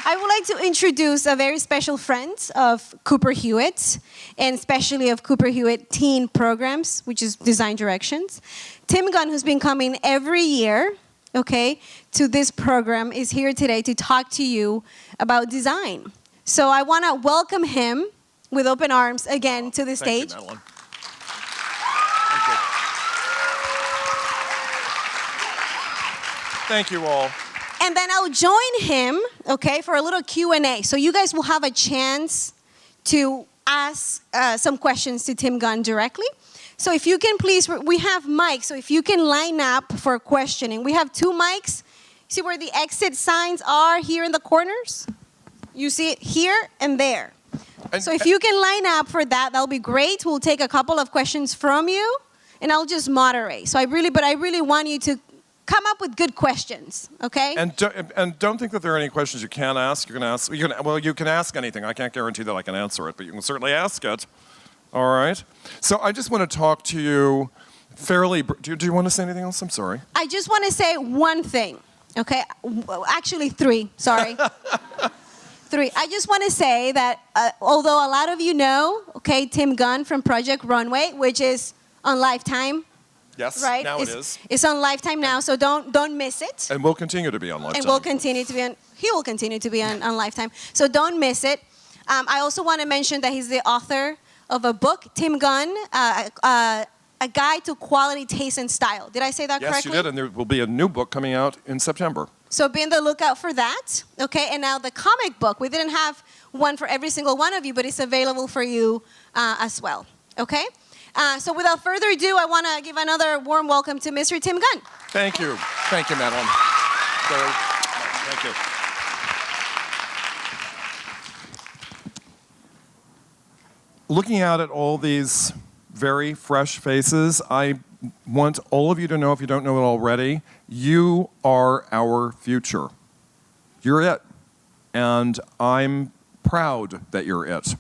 I would like to introduce a very special friend of Cooper Hewitt, and especially of Cooper Hewitt teen programs, which is Design Directions. Tim Gunn, who's been coming every year, okay, to this program, is here today to talk to you about design. So I want to welcome him with open arms again to the stage. Thank you, Madeline. Thank you all. And then I'll join him, okay, for a little Q&A. So you guys will have a chance to ask some questions to Tim Gunn directly. So if you can please, we have mics, so if you can line up for questioning. We have 2 mics. See where the exit signs are here in the corners? You see it here and there. So if you can line up for that, that'll be great. We'll take a couple of questions from you, and I'll just moderate. So I really want you to come up with good questions, okay? And don't think that there are any questions you can't ask. You can ask anything. I can't guarantee that I can answer it, but you can certainly ask it. All right? So I just want to talk to you fairly... Do you want to say anything else? I'm sorry. I just want to say one thing, okay? Actually, 3, sorry. 3. I just want to say that although a lot of you know, okay, Tim Gunn from Project Runway, which is on Lifetime, yes, right? Now it is. It's on Lifetime now, so don't miss it. And we'll continue to be on Lifetime. And we'll continue to be on, he will continue to be on Lifetime. So don't miss it. I also want to mention that he's the author of a book, Tim Gunn, A Guide to Quality, Taste, and Style. Did I say that correctly? Yes, you did, and there will be a new book coming out in September. So be on the lookout for that, okay? And now the comic book, we didn't have one for every single one of you, but it's available for you as well, okay? So without further ado, I want to give another warm welcome to Mr. Tim Gunn. Thank you. Thank you, Madeline. Thank you. Looking out at all these very fresh faces, I want all of you to know, if you don't know it already, you are our future. You're it. And I'm proud that you're it.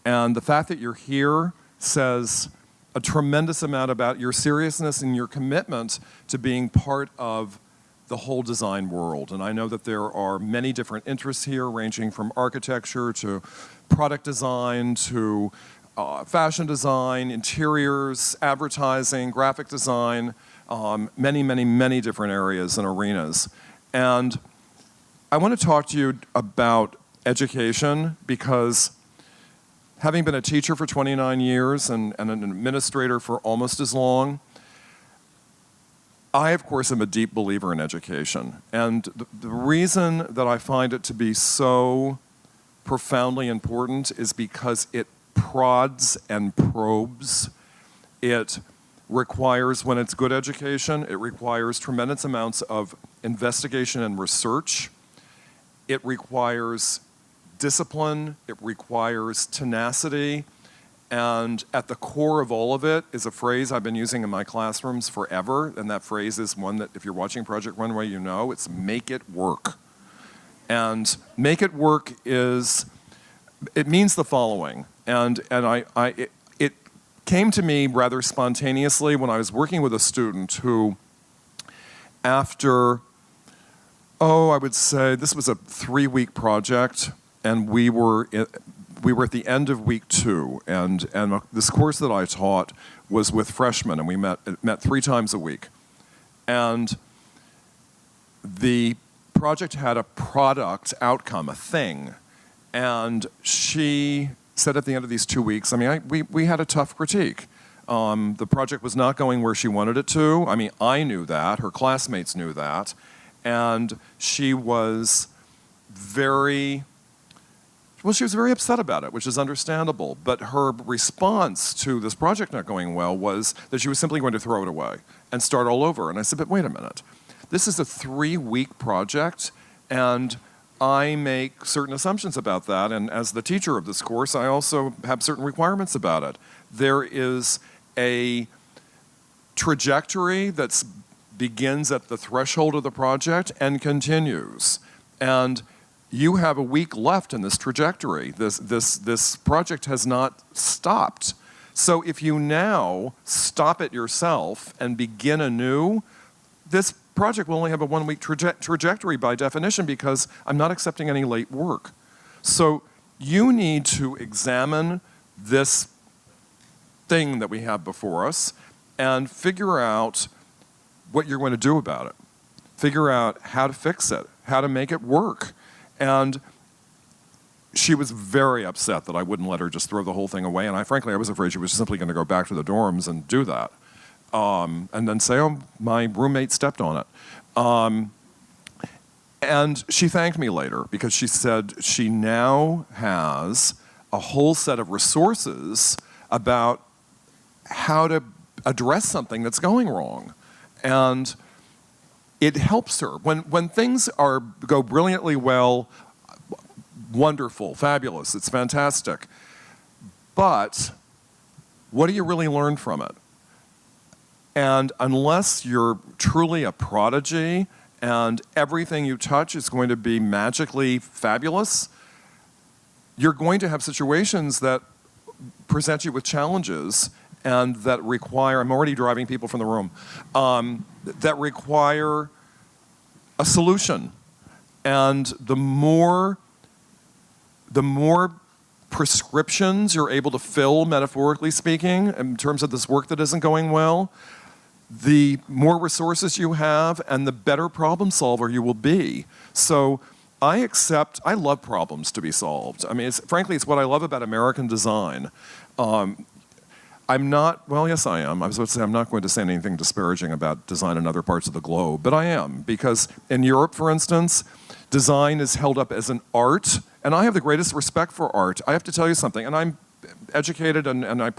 And the fact that you're here says a tremendous amount about your seriousness and your commitment to being part of the whole design world. And I know that there are many different interests here, ranging from architecture to product design to fashion design, interiors, advertising, graphic design, many different areas and arenas. And I want to talk to you about education because having been a teacher for 29 years and an administrator for almost as long, I, of course, am a deep believer in education. And the reason that I find it to be so profoundly important is because it prods and probes. It requires, when it's good education, it requires tremendous amounts of investigation and research. It requires discipline, it requires tenacity, and at the core of all of it is a phrase I've been using in my classrooms forever, and that phrase is one that if you're watching Project Runway, you know, it's make it work. And make it work it means the following, and it came to me rather spontaneously when I was working with a student who, after, I would say this was a 3-week project, and we were at the end of week 2, and this course that I taught was with freshmen, and we met 3 times a week. And the project had a product outcome, a thing, and she said at the end of these 2 weeks, we had a tough critique. The project was not going where she wanted it to. I knew that, her classmates knew that, and she was very upset about it, which is understandable. But her response to this project not going well was that she was simply going to throw it away and start all over. And I said, but wait a minute. This is a 3-week project, and I make certain assumptions about that. And as the teacher of this course, I also have certain requirements about it. There is a trajectory that begins at the threshold of the project and continues. And you have a week left in this trajectory. This project has not stopped. So if you now stop it yourself and begin anew, this project will only have a 1-week trajectory by definition because I'm not accepting any late work. So you need to examine this thing that we have before us and figure out what you're going to do about it. Figure out how to fix it, how to make it work. And she was very upset that I wouldn't let her just throw the whole thing away. And frankly, I was afraid she was simply going to go back to the dorms and do that. And then say, oh, my roommate stepped on it. And she thanked me later because she said she now has a whole set of resources about how to address something that's going wrong. And it helps her. When things go brilliantly well, wonderful, fabulous, it's fantastic. But what do you really learn from it? And unless you're truly a prodigy and everything you touch is going to be magically fabulous, you're going to have situations that present you with challenges and that require, I'm already driving people from the room, that require a solution. And the more prescriptions you're able to fill, metaphorically speaking, in terms of this work that isn't going well, the more resources you have and the better problem solver you will be. So I love problems to be solved. I mean, frankly, it's what I love about American design. I'm not, well, yes I am. I was about to say I'm not going to say anything disparaging about design in other parts of the globe, but I am. Because in Europe, for instance, design is held up as an art, and I have the greatest respect for art. I have to tell you something, and I'm educated and I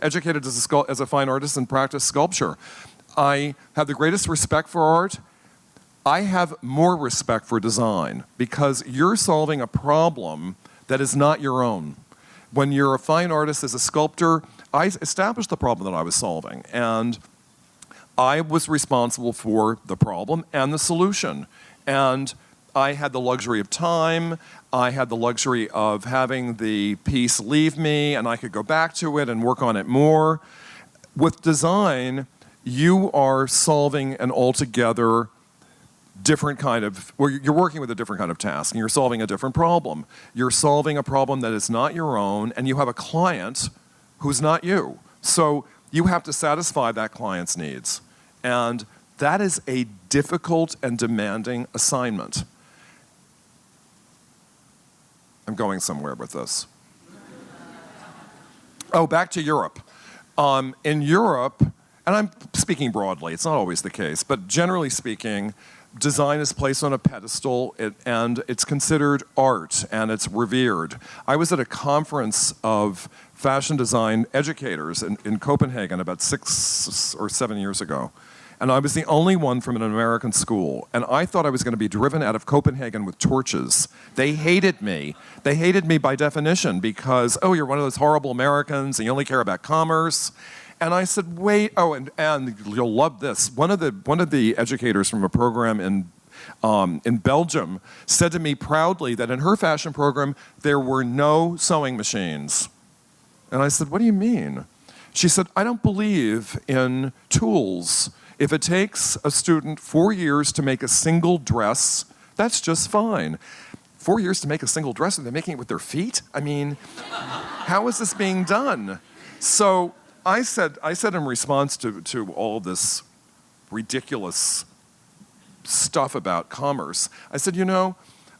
educated as a fine artist and practiced sculpture. I have the greatest respect for art. I have more respect for design because you're solving a problem that is not your own. When you're a fine artist as a sculptor, I established the problem that I was solving, and I was responsible for the problem and the solution. And I had the luxury of time, I had the luxury of having the piece leave me, and I could go back to it and work on it more. With design, you are solving an altogether different kind of, well, you're working with a different kind of task, and you're solving a different problem. You're solving a problem that is not your own, and you have a client who's not you. So you have to satisfy that client's needs. And that is a difficult and demanding assignment. I'm going somewhere with this. Oh, back to Europe. In Europe, and I'm speaking broadly, it's not always the case, but generally speaking, design is placed on a pedestal and it's considered art and it's revered. I was at a conference of fashion design educators in Copenhagen about 6 or 7 years ago. And I was the only one from an American school. And I thought I was going to be driven out of Copenhagen with torches. They hated me. They hated me by definition because, oh, you're one of those horrible Americans and you only care about commerce. And I said, wait, oh, and you'll love this. One of the educators from a program in Belgium said to me proudly that in her fashion program, there were no sewing machines. And I said, what do you mean? She said, I don't believe in tools. If it takes a student 4 years to make a single dress, that's just fine. 4 years to make a single dress, and they're making it with their feet? I mean, how is this being done? So I said in response to all this ridiculous stuff about commerce, I said, you know,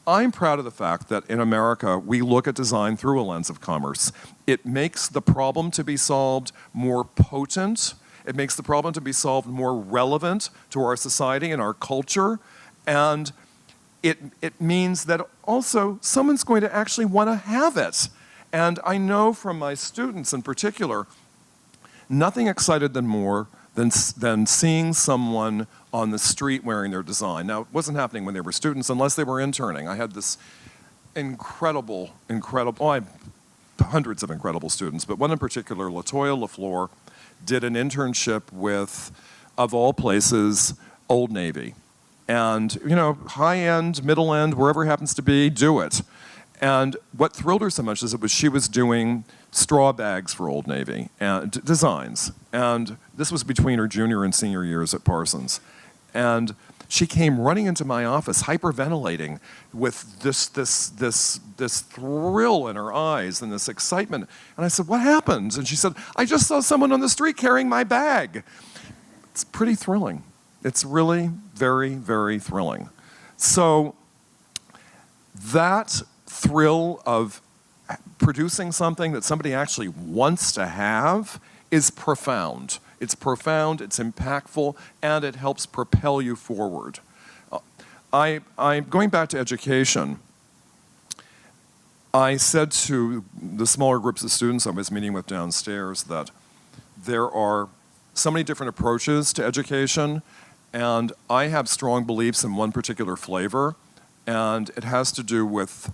I'm proud of the fact that in America, we look at design through a lens of commerce. It makes the problem to be solved more potent. It makes the problem to be solved more relevant to our society and our culture. And it means that also someone's going to actually want to have it. And I know from my students in particular, nothing excited them more than seeing someone on the street wearing their design. Now, it wasn't happening when they were students unless they were interning. I had this incredible, I had hundreds of incredible students, but one in particular, LaToya LaFleur, did an internship with, of all places, Old Navy. And, you know, high end, middle end, wherever it happens to be, do it. And what thrilled her so much is she was doing straw bags for Old Navy, and designs. And this was between her junior and senior years at Parsons. And she came running into my office, hyperventilating, with this thrill in her eyes and this excitement. And I said, "What happened?" And she said, "I just saw someone on the street carrying my bag." It's pretty thrilling. It's really very, very thrilling. So that thrill of producing something that somebody actually wants to have is profound. It's profound, it's impactful, and it helps propel you forward. I'm going back to education. I said to the smaller groups of students I was meeting with downstairs that there are so many different approaches to education, and I have strong beliefs in one particular flavor, and it has to do with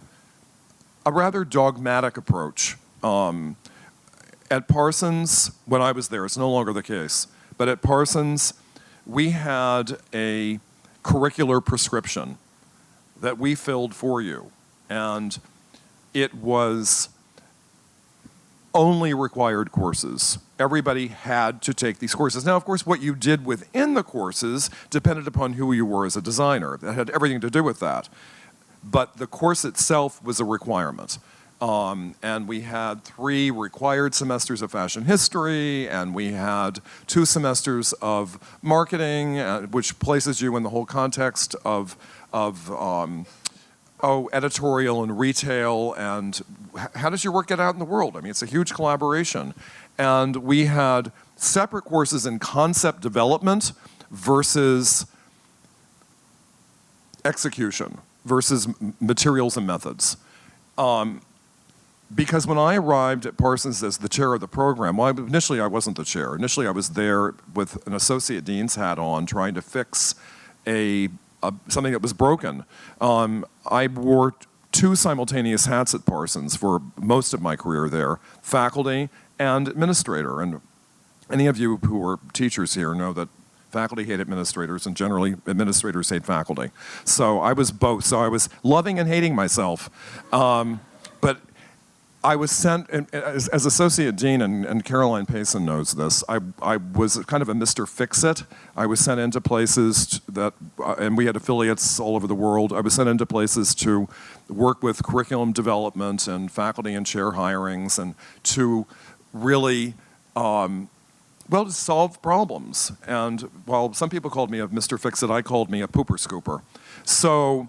a rather dogmatic approach. At Parsons, when I was there, it's no longer the case, but at Parsons, we had a curricular prescription that we filled for you, and it was only required courses. Everybody had to take these courses. Now, of course, what you did within the courses depended upon who you were as a designer. That had everything to do with that. But the course itself was a requirement. And we had 3 required semesters of fashion history, and we had 2 semesters of marketing, which places you in the whole context of editorial and retail, and how does your work get out in the world? I mean, it's a huge collaboration. And we had separate courses in concept development versus execution, versus materials and methods. Because when I arrived at Parsons as the chair of the program, well, initially I wasn't the chair. Initially I was there with an associate dean's hat on, trying to fix something that was broken. I wore 2 simultaneous hats at Parsons for most of my career there, faculty and administrator. And any of you who are teachers here know that faculty hate administrators, and generally administrators hate faculty. So I was both. So I was loving and hating myself. But I was sent, as associate dean, and Caroline Payson knows this, I was kind of a Mr. Fix-It. I was sent into places that, and we had affiliates all over the world, I was sent into places to work with curriculum development and faculty and chair hirings, and to really, to solve problems. And while some people called me a Mr. Fix-It, I called me a pooper scooper. So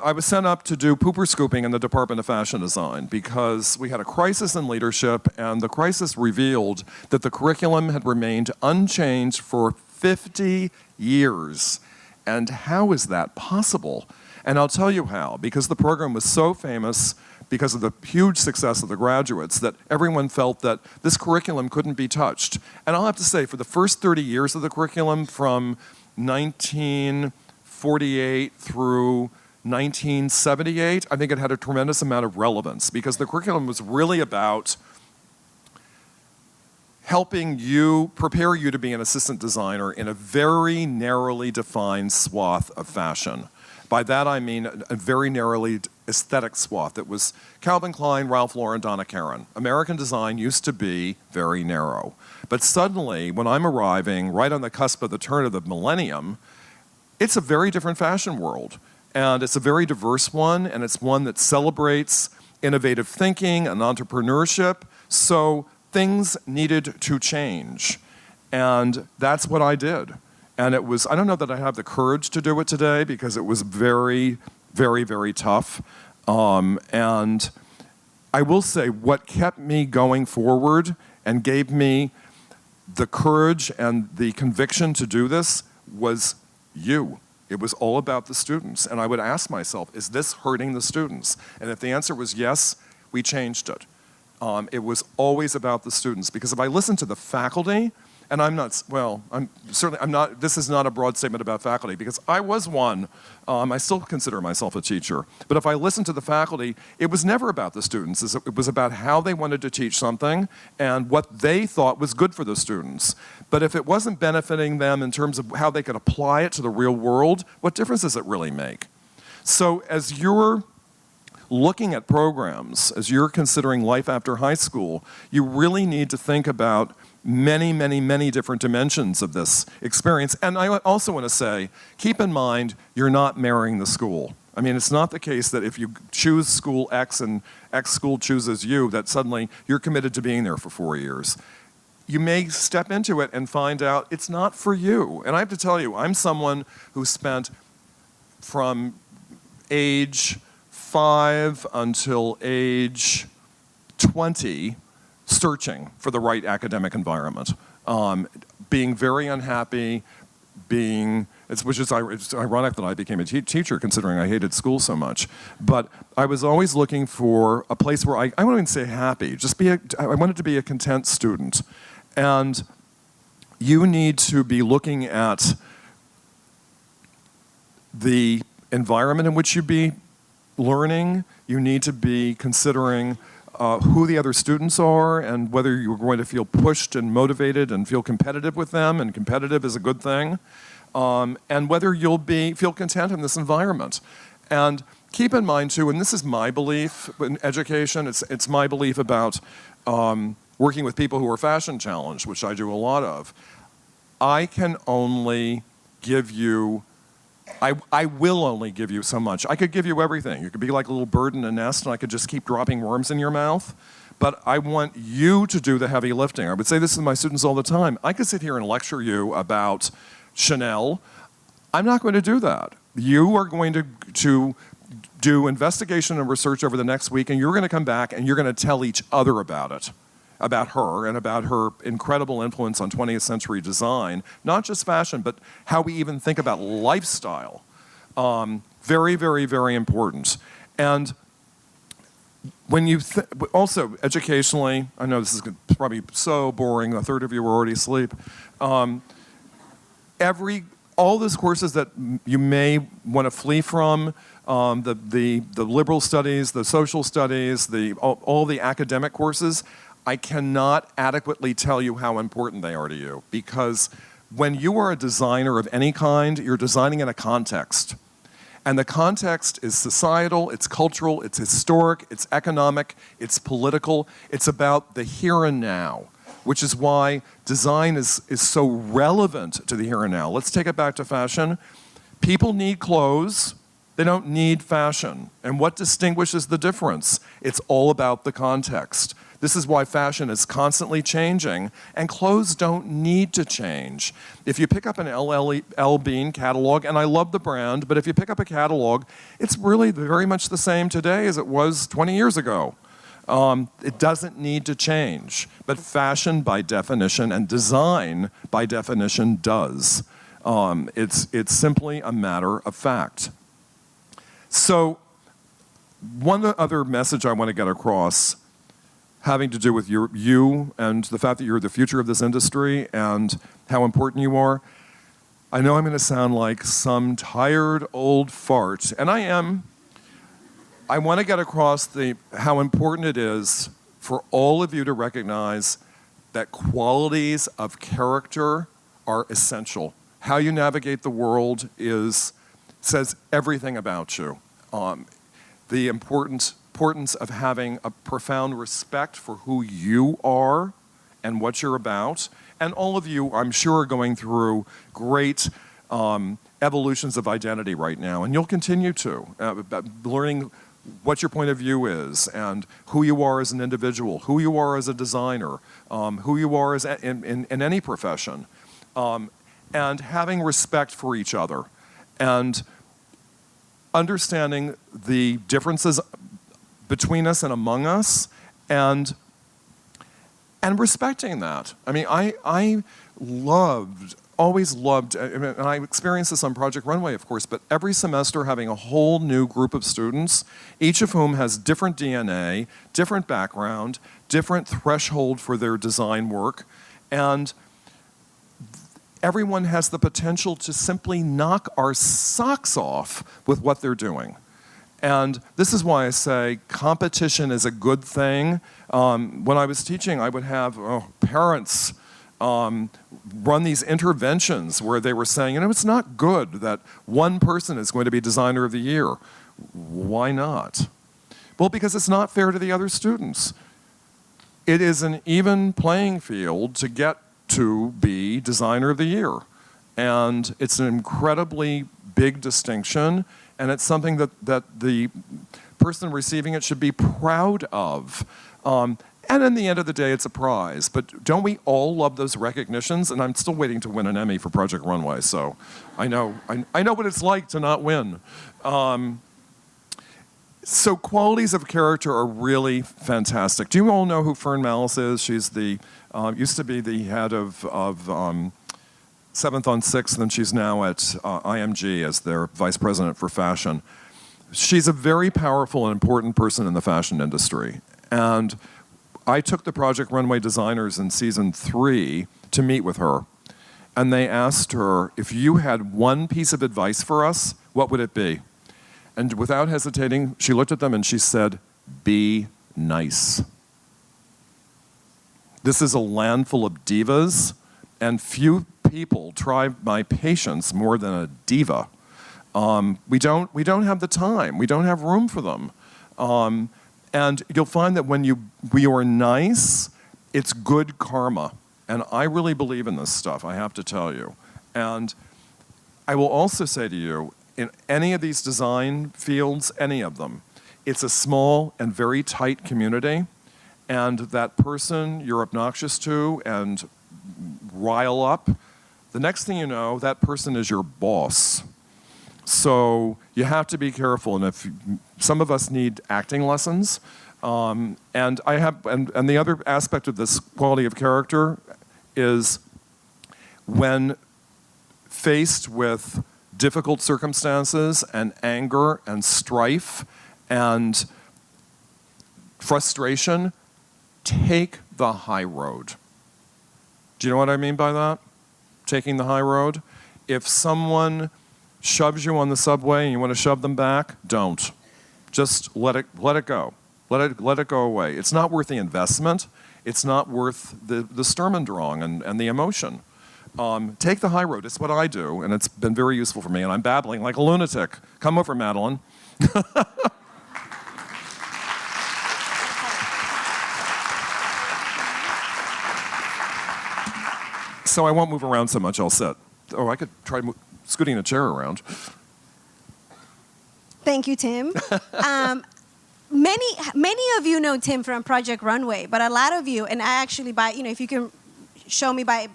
I was sent up to do pooper scooping in the Department of Fashion Design because we had a crisis in leadership, and the crisis revealed that the curriculum had remained unchanged for 50 years. And how is that possible? And I'll tell you how, because the program was so famous because of the huge success of the graduates that everyone felt that this curriculum couldn't be touched. And I'll have to say, for the first 30 years of the curriculum, from 1948 through 1978, I think it had a tremendous amount of relevance because the curriculum was really about helping you, prepare you to be an assistant designer in a very narrowly defined swath of fashion. By that I mean a very narrowly aesthetic swath. It was Calvin Klein, Ralph Lauren, Donna Karan. American design used to be very narrow. But suddenly, when I'm arriving right on the cusp of the turn of the millennium, it's a very different fashion world. And it's a very diverse one, and it's one that celebrates innovative thinking and entrepreneurship. So things needed to change. And that's what I did. And it was, I don't know that I have the courage to do it today because it was very, very, very tough. And I will say what kept me going forward and gave me the courage and the conviction to do this was you. It was all about the students. And I would ask myself, is this hurting the students? And if the answer was yes, we changed it. It was always about the students. Because if I listen to the faculty, and I'm not, this is not a broad statement about faculty, because I was one. I still consider myself a teacher. But if I listen to the faculty, it was never about the students. It was about how they wanted to teach something and what they thought was good for the students. But if it wasn't benefiting them in terms of how they could apply it to the real world, what difference does it really make? So as you're looking at programs, as you're considering life after high school, you really need to think about many, many, many different dimensions of this experience. And I also want to say, keep in mind, you're not marrying the school. I mean, it's not the case that if you choose school X and X school chooses you, that suddenly you're committed to being there for 4 years. You may step into it and find out it's not for you. And I have to tell you, I'm someone who spent from age 5 until age 20 searching for the right academic environment, being very unhappy, which is it's ironic that I became a teacher considering I hated school so much. But I was always looking for a place where I won't even say happy, I wanted to be a content student. And you need to be looking at the environment in which you be learning. You need to be considering who the other students are and whether you're going to feel pushed and motivated and feel competitive with them, and competitive is a good thing, and whether you'll feel content in this environment. And keep in mind too, and this is my belief in education, it's my belief about working with people who are fashion challenged, which I do a lot of. I can only give you I will only give you so much. I could give you everything. You could be like a little bird in a nest and I could just keep dropping worms in your mouth. But I want you to do the heavy lifting. I would say this to my students all the time. I could sit here and lecture you about Chanel. I'm not going to do that. You are going to do investigation and research over the next week, and you're going to come back and you're going to tell each other about it. About her and about her incredible influence on 20th century design, not just fashion, but how we even think about lifestyle. Very, very, very important. And when you also educationally, I know this is probably so boring, a third of you are already asleep. All those courses that you may want to flee from, the liberal studies, the social studies, all the academic courses, I cannot adequately tell you how important they are to you, because when you are a designer of any kind, you're designing in a context. And the context is societal, it's cultural, it's historic, it's economic, it's political. It's about the here and now, which is why design is so relevant to the here and now. Let's take it back to fashion. People need clothes. They don't need fashion. And what distinguishes the difference? It's all about the context. This is why fashion is constantly changing, and clothes don't need to change. If you pick up an L. Bean catalog, and I love the brand, but if you pick up a catalog, it's really very much the same today as it was 20 years ago. It doesn't need to change, but fashion by definition and design by definition does. It's simply a matter of fact. So one other message I want to get across having to do with you and the fact that you're the future of this industry and how important you are. I know I'm going to sound like some tired old fart, and I am. I want to get across how important it is for all of you to recognize that qualities of character are essential. How you navigate the world says everything about you. The importance of having a profound respect for who you are and what you're about. And all of you, I'm sure, are going through great evolutions of identity right now. And you'll continue to, learning what your point of view is and who you are as an individual, who you are as a designer, who you are in any profession. And having respect for each other. And understanding the differences between us and among us, and respecting that. I mean, I always loved, and I experienced this on Project Runway, of course, but every semester having a whole new group of students, each of whom has different DNA, different background, different threshold for their design work, and everyone has the potential to simply knock our socks off with what they're doing. And this is why I say competition is a good thing. When I was teaching, I would have parents run these interventions where they were saying, it's not good that one person is going to be designer of the year. Why not? Well, because it's not fair to the other students. it is an even playing field to get to be Designer of the Year. And it's an incredibly big distinction, and it's something that the person receiving it should be proud of. And in the end of the day, it's a prize. But don't we all love those recognitions? And I'm still waiting to win an Emmy for Project Runway, so I know what it's like to not win. So qualities of character are really fantastic. Do you all know who Fern Malice is? She's the used to be the head of 7th on 6th, and she's now at IMG as their vice president for fashion. She's a very powerful and important person in the fashion industry. And I took the Project Runway designers in season 3 to meet with her. And they asked her, if you had one piece of advice for us, what would it be? And without hesitating, she looked at them and she said, be nice. This is a land full of divas, and few people try my patience more than a diva. We don't have the time. We don't have room for them. And you'll find that when we are nice, it's good karma. And I really believe in this stuff, I have to tell you. And I will also say to you, in any of these design fields, any of them, it's a small and very tight community. And that person you're obnoxious to and rile up, the next thing you know, that person is your boss. So you have to be careful, and if some of us need acting lessons, and the other aspect of this quality of character is when faced with difficult circumstances and anger and strife and frustration, take the high road. Do you know what I mean by that? Taking the high road? If someone shoves you on the subway and you want to shove them back, don't. Just let it go. Let it go away. It's not worth the investment. It's not worth the Sturmendrang and the emotion. Take the high road. It's what I do, and it's been very useful for me, and I'm babbling like a lunatic. Come over, Madeline. So I won't move around so much, I'll sit. Oh, I could try scooting a chair around. Thank you, Tim. Many of you know Tim from Project Runway, but a lot of you, and I actually, if you can show me by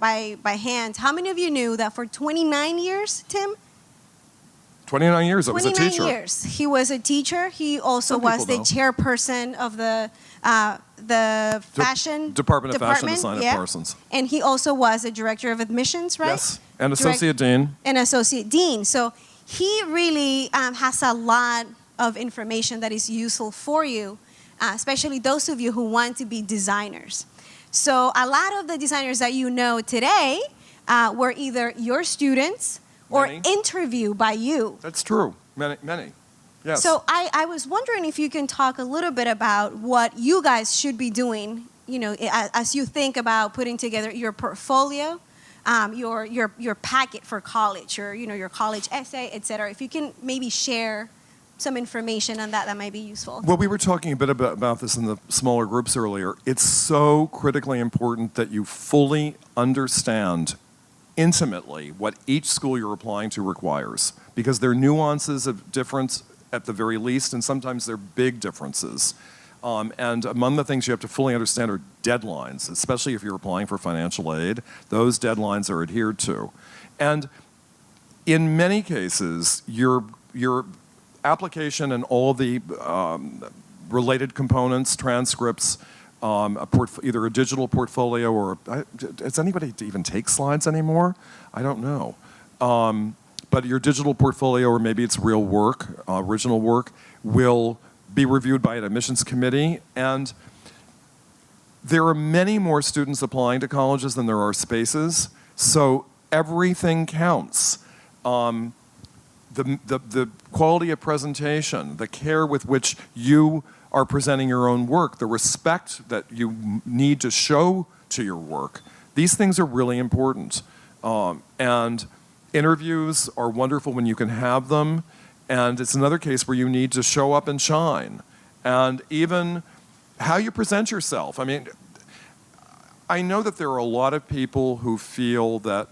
hand, how many of you knew that for 29 years, Tim? 29 years, I was a teacher. 29 years. He was a teacher. He also was the chairperson of the fashion Department of Fashion Design at Parsons. And he also was a director of admissions, right? Yes, and associate dean. And associate dean. So he really has a lot of information that is useful for you, especially those of you who want to be designers. So a lot of the designers that you know today were either your students or interviewed by you. That's true. Many. Yes. So I was wondering if you can talk a little bit about what you guys should be doing, as you think about putting together your portfolio, your packet for college, or your college essay, etc. If you can maybe share some information on that might be useful. Well, we were talking a bit about this in the smaller groups earlier. It's so critically important that you fully understand intimately what each school you're applying to requires, because there are nuances of difference at the very least, and sometimes they're big differences. And among the things you have to fully understand are deadlines, especially if you're applying for financial aid. Those deadlines are adhered to. And in many cases, your application and all the related components, transcripts, either a digital portfolio or, does anybody even take slides anymore? I don't know. But your digital portfolio, or maybe it's real work, original work, will be reviewed by an admissions committee. And there are many more students applying to colleges than there are spaces, so everything counts. The quality of presentation, the care with which you are presenting your own work, the respect that you need to show to your work, these things are really important. And interviews are wonderful when you can have them, and it's another case where you need to show up and shine. And even how you present yourself. I mean, I know that there are a lot of people who feel that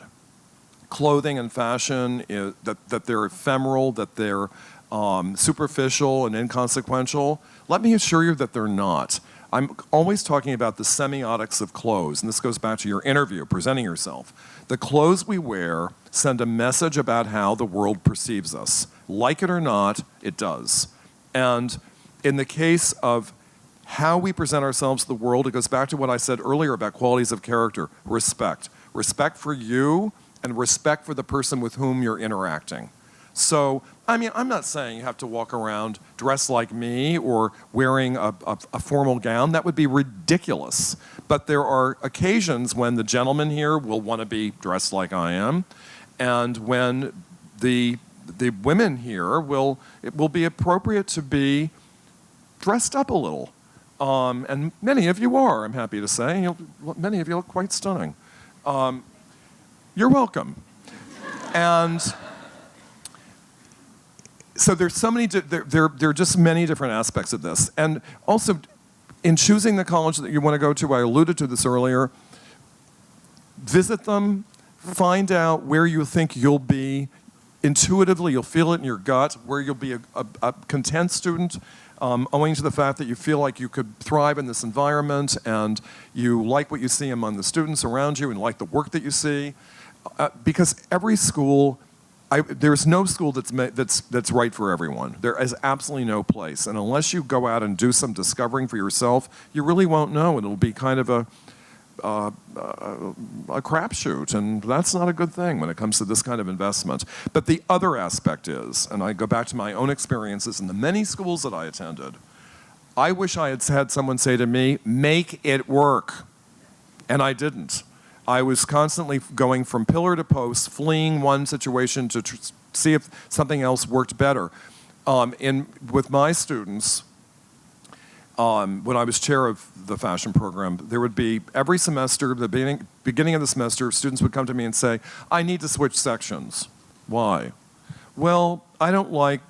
clothing and fashion, that they're ephemeral, that they're superficial and inconsequential. Let me assure you that they're not. I'm always talking about the semiotics of clothes, and this goes back to your interview, presenting yourself. The clothes we wear send a message about how the world perceives us. Like it or not, it does. And in the case of how we present ourselves to the world, it goes back to what I said earlier about qualities of character. Respect. Respect for you and respect for the person with whom you're interacting. So, I mean, I'm not saying you have to walk around dressed like me or wearing a formal gown. That would be ridiculous. But there are occasions when the gentleman here will want to be dressed like I am, and when the women here it will be appropriate to be dressed up a little. And many of you are, I'm happy to say. Many of you look quite stunning. You're welcome. And so there's so many, there are just many different aspects of this. And also, in choosing the college that you want to go to, I alluded to this earlier, visit them, find out where you think you'll be. Intuitively, you'll feel it in your gut, where you'll be a content student, owing to the fact that you feel like you could thrive in this environment and you like what you see among the students around you and like the work that you see. Because every school, there's no school that's right for everyone. There is absolutely no place. And unless you go out and do some discovering for yourself, you really won't know. And it'll be kind of a crapshoot, and that's not a good thing when it comes to this kind of investment. But the other aspect is, and I go back to my own experiences in the many schools that I attended, I wish I had had someone say to me, make it work. And I didn't. I was constantly going from pillar to post, fleeing one situation to see if something else worked better. With my students, when I was chair of the fashion program, there would be every semester, the beginning of the semester, students would come to me and say, I need to switch sections. Why? Well, I don't like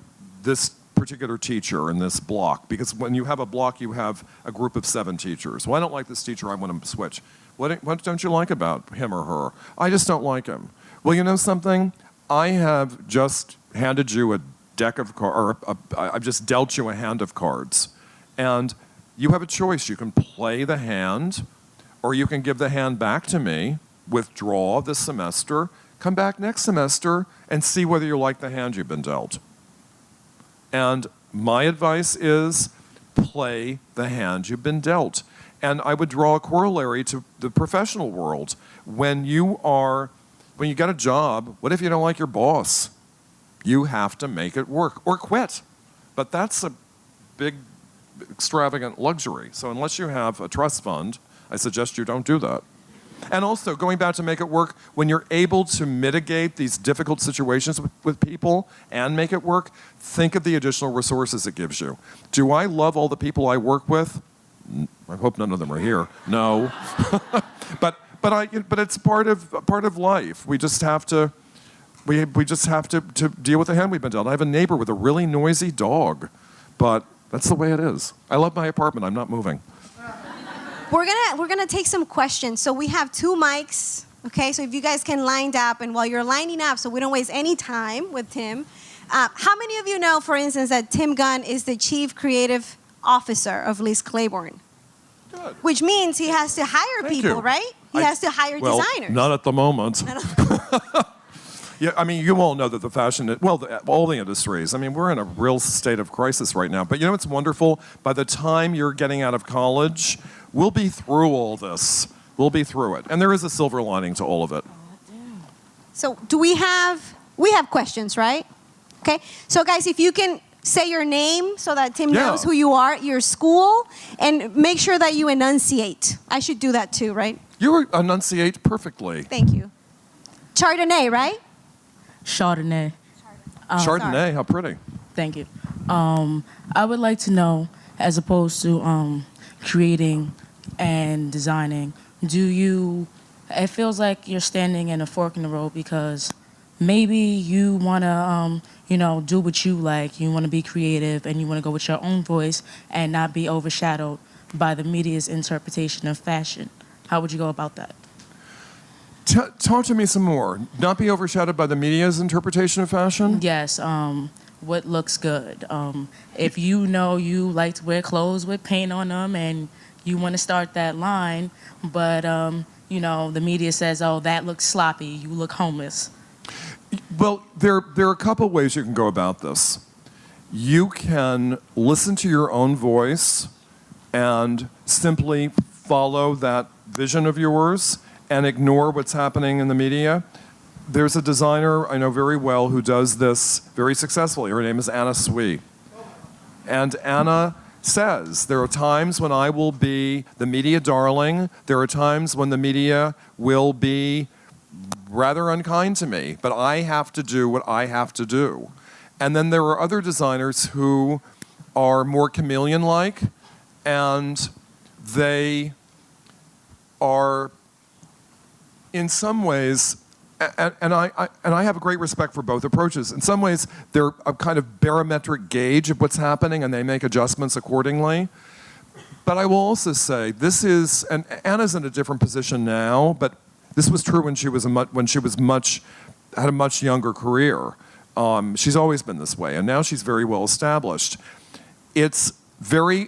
this particular teacher in this block, because when you have a block, you have a group of 7 teachers. Well, I don't like this teacher, I want to switch. What don't you like about him or her? I just don't like him. Well, you know something? I have just handed you a deck of cards, or I've just dealt you a hand of cards. And you have a choice. You can play the hand, or you can give the hand back to me, withdraw this semester, come back next semester, and see whether you like the hand you've been dealt. And my advice is play the hand you've been dealt. And I would draw a corollary to the professional world. When you get a job, what if you don't like your boss? You have to make it work, or quit. But that's a big, extravagant luxury. So unless you have a trust fund, I suggest you don't do that. And also, going back to make it work, when you're able to mitigate these difficult situations with people and make it work, think of the additional resources it gives you. Do I love all the people I work with? I hope none of them are here. No. but it's part of life. We just have to to deal with the hand we've been dealt. I have a neighbor with a really noisy dog, but that's the way it is. I love my apartment. I'm not moving. We're gonna take some questions. So we have 2 mics. Okay, so if you guys can line up, and while you're lining up, so we don't waste any time with Tim. How many of you know, for instance, that Tim Gunn is the Chief Creative Officer of Liz Claiborne? Good. Which means he has to hire people, right? He has to hire designers. Not at the moment. Yeah, I mean, you all know that the fashion, all the industries, I mean, we're in a real state of crisis right now. But you know what's wonderful? By the time you're getting out of college, we'll be through all this. We'll be through it. And there is a silver lining to all of it. So we have questions, right? Okay. So guys, if you can say your name so that Tim knows who you are, your school, and make sure that you enunciate. I should do that too, right? You enunciate perfectly. Thank you. Chardonnay, right? Chardonnay. Chardonnay, how pretty. Thank you. I would like to know, as opposed to creating and designing, it feels like you're standing in a fork in the road, because maybe you want to, do what you like. You want to be creative, and you want to go with your own voice and not be overshadowed by the media's interpretation of fashion. How would you go about that? Talk to me some more. Not be overshadowed by the media's interpretation of fashion? Yes. What looks good? If you know you like to wear clothes with paint on them and you want to start that line, but you know the media says, "Oh, that looks sloppy. You look homeless." Well, there are a couple ways you can go about this. You can listen to your own voice and simply follow that vision of yours and ignore what's happening in the media. There's a designer I know very well who does this very successfully. Her name is Anna Sui. And Anna says, there are times when I will be the media darling. There are times when the media will be rather unkind to me, but I have to do what I have to do. And then there are other designers who are more chameleon-like, and they are, in some ways, and I have a great respect for both approaches. In some ways, they're a kind of barometric gauge of what's happening, and they make adjustments accordingly. But I will also say, this is, and Anna's in a different position now, but this was true when she was had a much younger career. She's always been this way, and now she's very well established. It's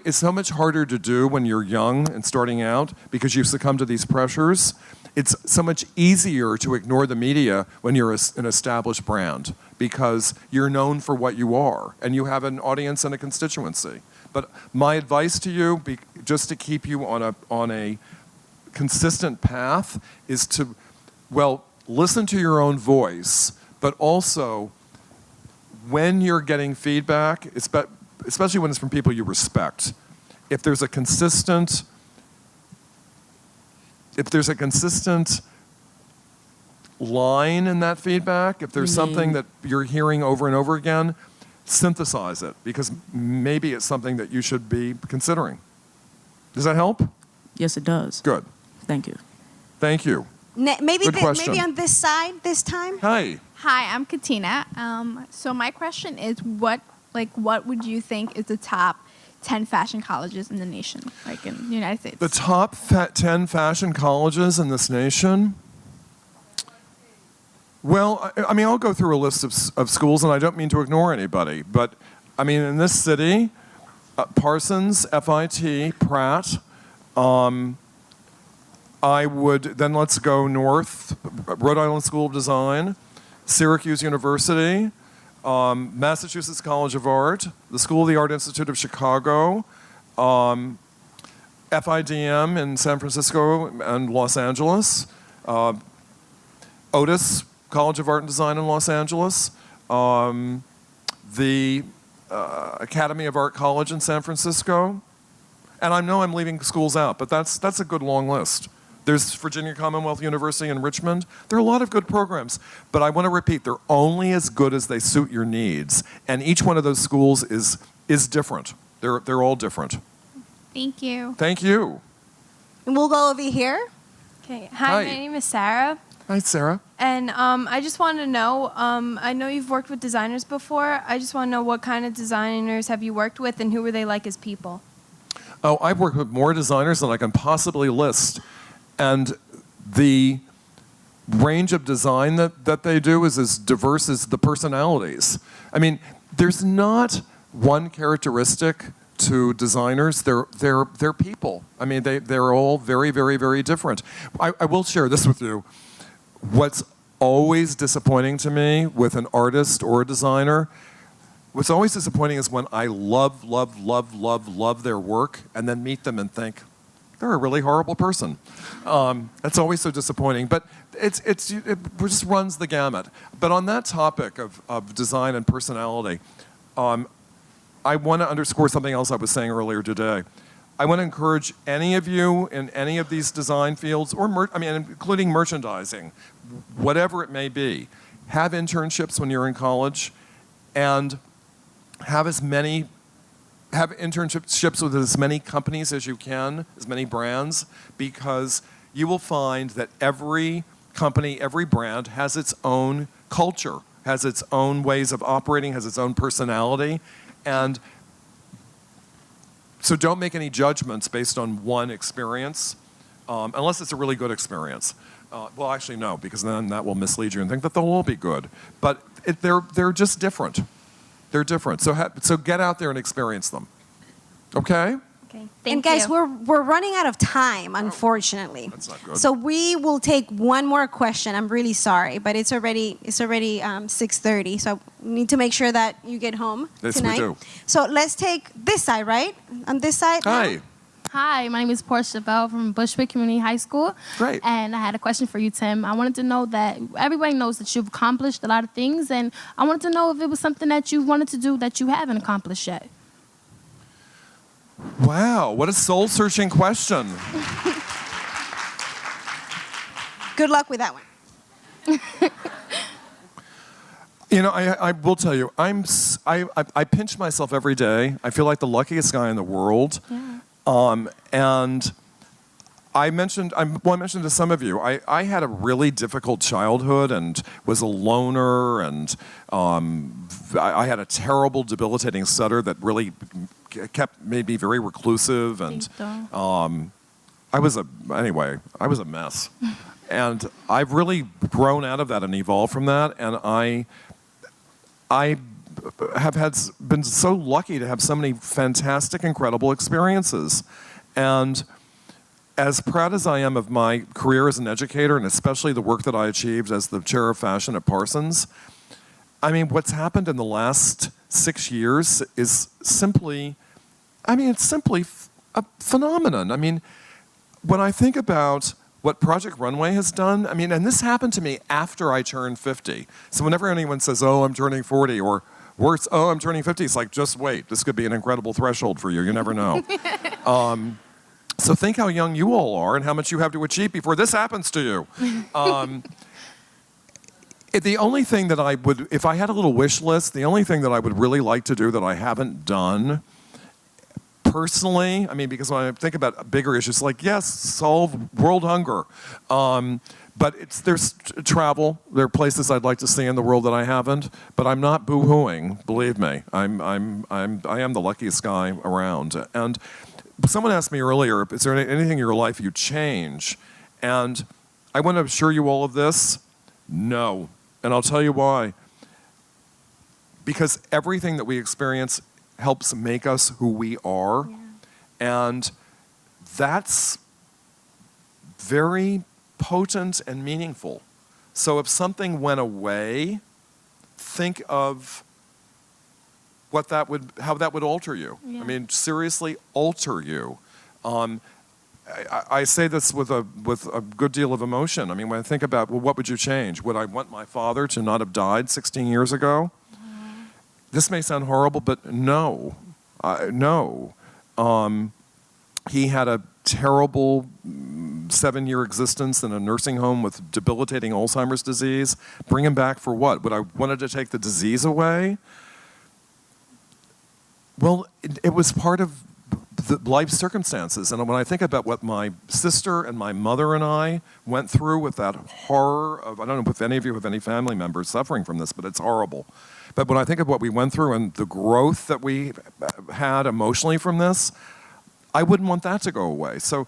so much harder to do when you're young and starting out because you've succumbed to these pressures. It's so much easier to ignore the media when you're an established brand because you're known for what you are and you have an audience and a constituency. But my advice to you, just to keep you on a consistent path, is to, well, listen to your own voice, but also when you're getting feedback, especially when it's from people you respect, if there's a consistent line in that feedback, if there's something that you're hearing over and over again, synthesize it, because maybe it's something that you should be considering. Does that help? Yes, it does. Good. Thank you. Thank you. Maybe Good question. maybe on this side this time. Hi. Hi, I'm Katina. So my question is, what would you think is the top 10 fashion colleges in the nation, like in the United States? The top 10 fashion colleges in this nation? Well, I mean, I'll go through a list of schools, and I don't mean to ignore anybody, but I mean, in this city, Parsons, FIT, Pratt, I would, then let's go north, Rhode Island School of Design, Syracuse University, Massachusetts College of Art, the School of the Art Institute of Chicago, FIDM in San Francisco and Los Angeles, Otis College of Art and Design in Los Angeles, the Academy of Art College in San Francisco, and I know I'm leaving schools out, but that's a good long list. There's Virginia Commonwealth University in Richmond. There are a lot of good programs, but I want to repeat, they're only as good as they suit your needs, and each one of those schools is different. They're all different. Thank you. Thank you. And we'll go over here. Okay. Hi. Hi, my name is Sarah. Hi, Sarah. And I just wanted to know, I know you've worked with designers before. I just want to know what kind of designers have you worked with and who were they like as people? Oh, I've worked with more designers than I can possibly list. And the range of design that they do is as diverse as the personalities. I mean, there's not one characteristic to designers. They're people. I mean, they're all very, very, very different. I will share this with you. What's always disappointing to me with an artist or a designer, what's always disappointing is when I love their work and then meet them and think, they're a really horrible person. That's always so disappointing, but it just runs the gamut. But on that topic of design and personality, I want to underscore something else I was saying earlier today. I want to encourage any of you in any of these design fields, or including merchandising, whatever it may be, have internships when you're in college, and have internships with as many companies as you can, as many brands, because you will find that every company, every brand has its own culture, has its own ways of operating, has its own personality, and so don't make any judgments based on one experience. unless it's a really good experience. Well, actually, no, because then that will mislead you and think that they'll all be good. But they're just different. They're different. So get out there and experience them. Okay? Okay. And guys, we're running out of time, unfortunately. That's not good. So we will take one more question. I'm really sorry, but it's already 6:30. So we need to make sure that you get home Yes, tonight. we do. So let's take this side, right? On this side. Hi. Hi, my name is Portia Bell from Bushwick Community High School. Great. And I had a question for you, Tim. I wanted to know that everybody knows that you've accomplished a lot of things, and I wanted to know if it was something that you wanted to do that you haven't accomplished yet. Wow, what a soul-searching question. Good luck with that one. You know, I will tell you, I pinch myself every day. I feel like the luckiest guy in the world. Yeah. And I mentioned to some of you, I had a really difficult childhood and was a loner, and I had a terrible, debilitating stutter that really made me very reclusive, and I was a mess. And I've really grown out of that and evolved from that, and I have been so lucky to have so many fantastic, incredible experiences. And as proud as I am of my career as an educator, and especially the work that I achieved as the chair of fashion at Parsons, I mean, what's happened in the last 6 years is simply a phenomenon. I mean, when I think about what Project Runway has done, I mean, and this happened to me after I turned 50. So whenever anyone says, oh, I'm turning 40, or worse, oh, I'm turning 50, it's like, just wait. This could be an incredible threshold for you. You never know. So think how young you all are and how much you have to achieve before this happens to you. The only thing that I would, if I had a little wish list, the only thing that I would really like to do that I haven't done personally, I mean, because when I think about bigger issues, like, yes, solve world hunger. But there's travel. There are places I'd like to see in the world that I haven't. But I'm not boo-hooing. Believe me, I am the luckiest guy around. And someone asked me earlier, is there anything in your life you change? And I want to assure you all of this. No, and I'll tell you why. Because everything that we experience helps make us who we are, and that's very potent and meaningful. So if something went away, think of how that would alter you. Yeah. I mean, seriously, alter you. I say this with a good deal of emotion. I mean, when I think about, well, what would you change? Would I want my father to not have died 16 years ago? This may sound horrible, but no. No. He had a terrible 7-year existence in a nursing home with debilitating Alzheimer's disease. Bring him back for what? Would I wanted to take the disease away? Well, it was part of the life circumstances. And when I think about what my sister and my mother and I went through with that horror of, I don't know if any of you have any family members suffering from this, but it's horrible. But when I think of what we went through and the growth that we had emotionally from this, I wouldn't want that to go away. So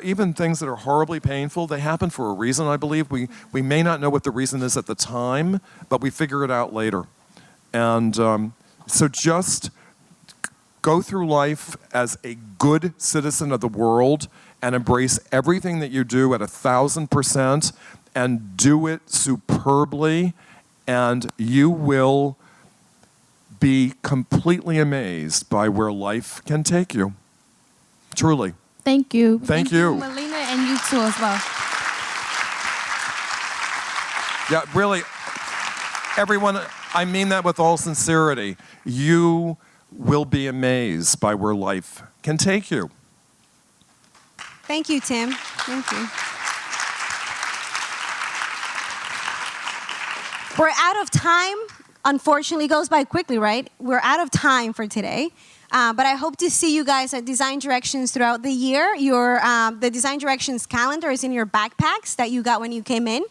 even things that are horribly painful, they happen for a reason, I believe. We may not know what the reason is at the time, but we figure it out later. And so just go through life as a good citizen of the world and embrace everything that you do at 1,000% and do it superbly, and you will be completely amazed by where life can take you. Truly. Thank you. Thank you. Melina, and you too as well. Yeah, really, everyone, I mean that with all sincerity. You will be amazed by where life can take you. Thank you, Tim. Thank you. We're out of time. Unfortunately, it goes by quickly, right? We're out of time for today. But I hope to see you guys at Design Directions throughout the year. The Design Directions calendar is in your backpacks that you got when you came in.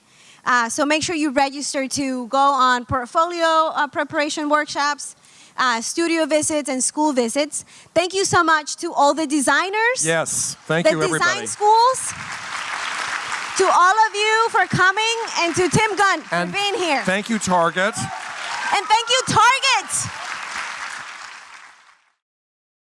So make sure you register to go on portfolio preparation workshops. studio visits and school visits. Thank you so much to all the designers. Yes, thank the you, everybody. design schools. To all of you for coming, and to Tim Gunn for being here. Thank you, Target. And thank you, Target.